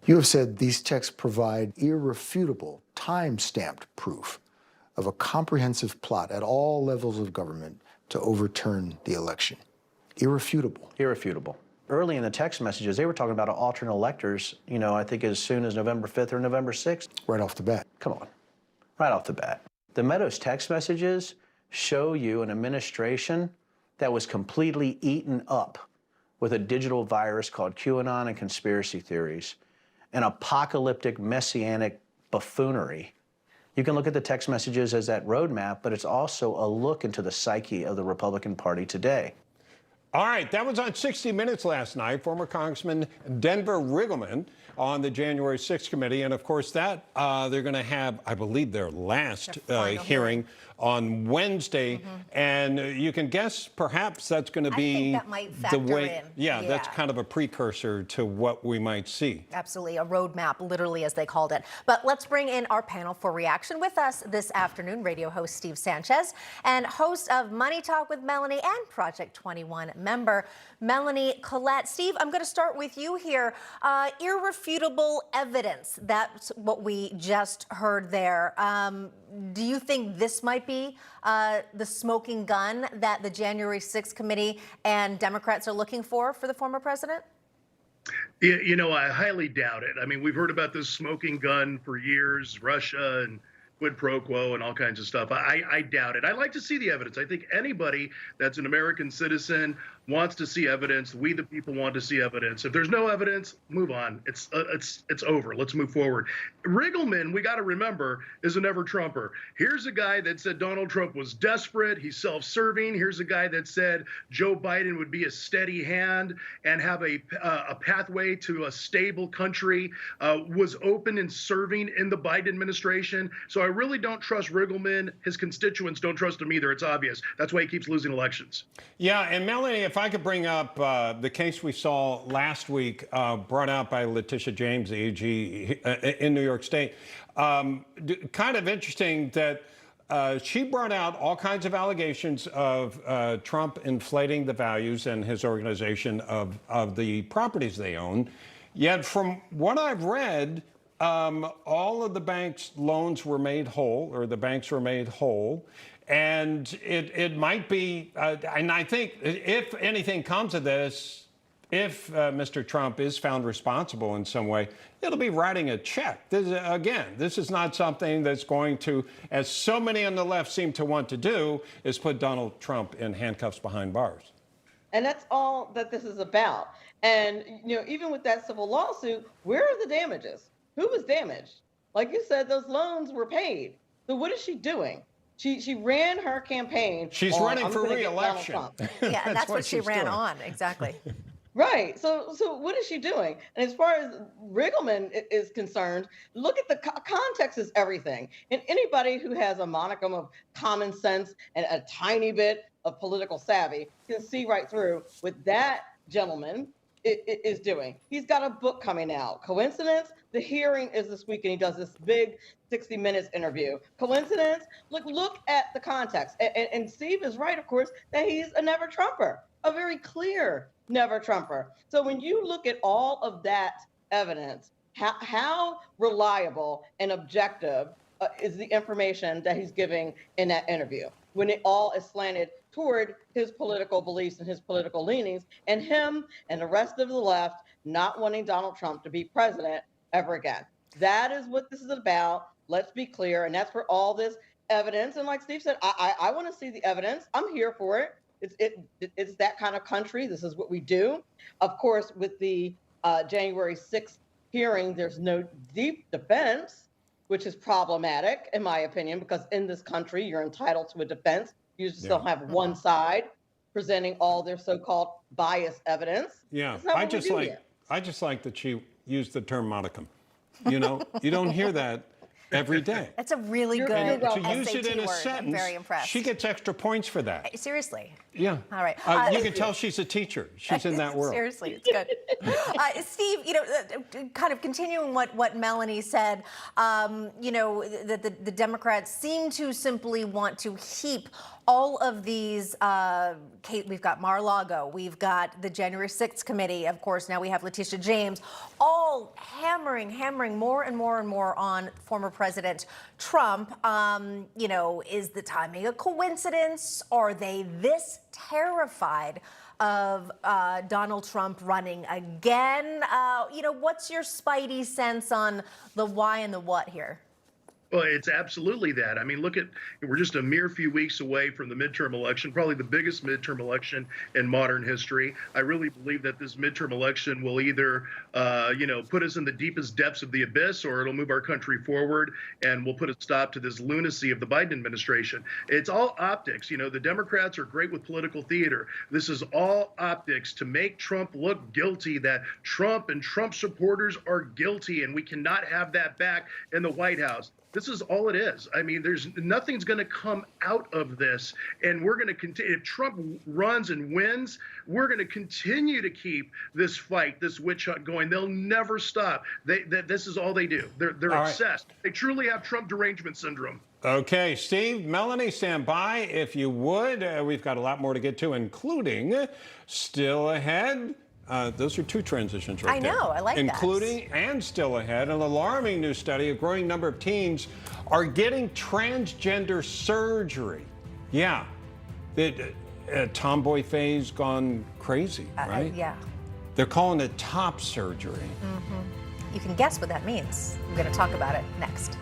You have said these texts provide irrefutable, time-stamped proof of a comprehensive plot at all levels of government to overturn the election. Irrefutable. Irrefutable. Early in the text messages, they were talking about alternate electors, I think as soon as November 5th or November 6th. Right off the bat. Come on, right off the bat. The Meadows text messages show you an administration that was completely eaten up with a digital virus called QAnon and conspiracy theories, an apocalyptic, messianic buffoonery. You can look at the text messages as that roadmap, but it's also a look into the psyche of the Republican Party today. All right, that was on 60 Minutes last night. Former Congressman Denver Riggleman on the January 6th committee. And of course, that they're going to have, I believe, their last hearing on Wednesday. And you can guess perhaps that's going to be that might factor the way. in. Yeah, that's kind of a precursor to what we might see. Absolutely, a roadmap, literally, as they called it. But let's bring in our panel for reaction. With us this afternoon, radio host Steve Sanchez and host of Money Talk with Melanie and Project 21 member Melanie Collette. Steve, I'm going to start with you here. Irrefutable evidence. That's what we just heard there. Do you think this might be the smoking gun that the January 6th committee and Democrats are looking for the former president? I highly doubt it. I mean, we've heard about this smoking gun for years, Russia and quid pro quo and all kinds of stuff. I doubt it. I like to see the evidence. I think anybody that's an American citizen wants to see evidence. We, the people, want to see evidence. If there's no evidence, move on. It's over. Let's move forward. Riggleman, we got to remember, is a never Trumper. Here's a guy that said Donald Trump was desperate. He's self-serving. Here's a guy that said Joe Biden would be a steady hand and have a pathway to a stable country, was open and serving in the Biden administration. So I really don't trust Riggleman. His constituents don't trust him either. It's obvious. That's why he keeps losing elections. Yeah, and Melanie, if I could bring up the case we saw last week, brought out by Letitia James, the AG in New York State. Kind of interesting that she brought out all kinds of allegations of Trump inflating the values and his organization of the properties they own. Yet from what I've read, all of the bank's loans were made whole, or the banks were made whole. And it might be, and I think if anything comes of this, if Mr. Trump is found responsible in some way, it'll be writing a check. This is not something that's going to, as so many on the left seem to want to do, is put Donald Trump in handcuffs behind bars. And that's all that this is about. And, even with that civil lawsuit, where are the damages? Who was damaged? Like you said, those loans were paid. So what is she doing? She ran her campaign. She's running for re-election. Yeah, and that's what she ran on, exactly. Right. So what is she doing? And as far as Riggleman is concerned, look at the context is everything. And anybody who has a monicum of common sense and a tiny bit of political savvy can see right through what that gentleman is doing. He's got a book coming out. Coincidence? The hearing is this week, and he does this big 60 Minutes interview. Coincidence? Look at the context. And Steve is right, of course, that he's a never Trumper, a very clear never Trumper. So when you look at all of that evidence, how reliable and objective is the information that he's giving in that interview when it all is slanted toward his political beliefs and his political leanings, and him and the rest of the left not wanting Donald Trump to be president ever again. That is what this is about. Let's be clear. And that's where all this evidence, and like Steve said, I want to see the evidence. I'm here for it. It's that kind of country. This is what we do. Of course, with the January 6th hearing, there's no deep defense, which is problematic, in my opinion, because in this country, you're entitled to a defense. You just don't have one side presenting all their so-called biased evidence. Yeah, I just like that she used the term modicum. You don't hear that every day. That's a really good to SAT use it in a word. sentence, I'm very impressed. She gets extra points for that. Seriously. Yeah. All right. You can tell she's a teacher. She's in that world. Seriously, it's good. Steve, kind of continuing what Melanie said, the Democrats seem to simply want to heap all of these, we've got Mar-a-Lago, we've got the January 6th committee, of course, now we have Letitia James, all hammering more and more on former President Trump. You know, is the timing a coincidence? Are they this terrified of Donald Trump running again? You know, what's your spidey sense on the why and the what here? Well, it's absolutely that. I mean, we're just a mere few weeks away from the midterm election, probably the biggest midterm election in modern history. I really believe that this midterm election will either, put us in the deepest depths of the abyss, or it'll move our country forward and will put a stop to this lunacy of the Biden administration. It's all optics. You know, the Democrats are great with political theater. This is all optics to make Trump look guilty, that Trump and Trump supporters are guilty, and we cannot have that back in the White House. This is all it is. I mean, nothing's going to come out of this, and we're going to continue. If Trump runs and wins, we're going to continue to keep this fight, this witch hunt going. They'll never stop. This is all they do. They're obsessed. Right. They truly have Trump derangement syndrome. Okay, Steve, Melanie, stand by if you would. We've got a lot more to get to, including still ahead. Those are two transitions right there. I know, I like that. Including and still ahead, an alarming new study, a growing number of teens are getting transgender surgery. Yeah, the tomboy phase gone crazy, right? Yeah. They're calling it top surgery. You can guess what that means. I'm going to talk about it next.